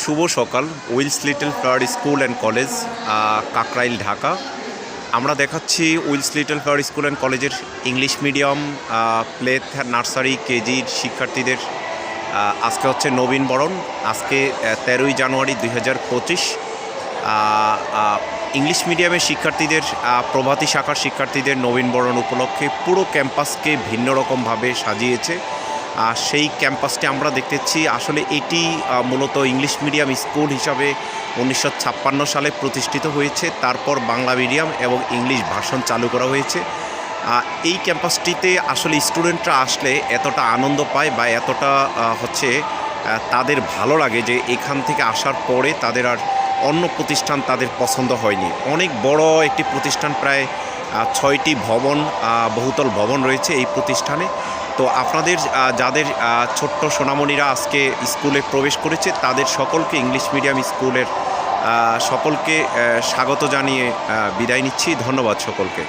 শুভ সকাল। Wills Little Flower School and College, Kakrail, Dhaka. আমরা দেখাচ্ছি Wills Little Flower School and কলেজের ইংলিশ মিডিয়াম প্লে নার্সারি কেজির শিক্ষার্থীদের আজকে হচ্ছে নবীনবরণ। আজকে 13ই জানুয়ারি 2025। ইংলিশ মিডিয়ামের শিক্ষার্থীদের প্রভাতী শাখার শিক্ষার্থীদের নবীনবরণ উপলক্ষে পুরো ক্যাম্পাসকে ভিন্ন রকমভাবে সাজিয়েছে। সেই ক্যাম্পাসটি আমরা দেখতেছি। আসলে এটি মূলত ইংলিশ মিডিয়াম স্কুল হিসাবে 1956 সালে প্রতিষ্ঠিত হয়েছে। তারপর বাংলা মিডিয়াম এবং ইংলিশ ভার্সন চালু করা হয়েছে। এই ক্যাম্পাসটিতে আসলে স্টুডেন্টরা আসলে এতটা আনন্দ পায় বা এতটা তাদের ভালো লাগে যে এখান থেকে আসার পরে তাদের আর অন্য প্রতিষ্ঠান তাদের পছন্দ হয়নি। অনেক বড় একটি প্রতিষ্ঠান, প্রায় 6টি ভবন, বহুতল ভবন রয়েছে এই প্রতিষ্ঠানে। তো আপনাদের যাদের ছোট্ট সোনামণিরা আজকে স্কুলে প্রবেশ করেছে তাদের সকলকে ইংলিশ মিডিয়াম স্কুলের সকলকে স্বাগত জানিয়ে বিদায় নিচ্ছি। ধন্যবাদ সকলকে।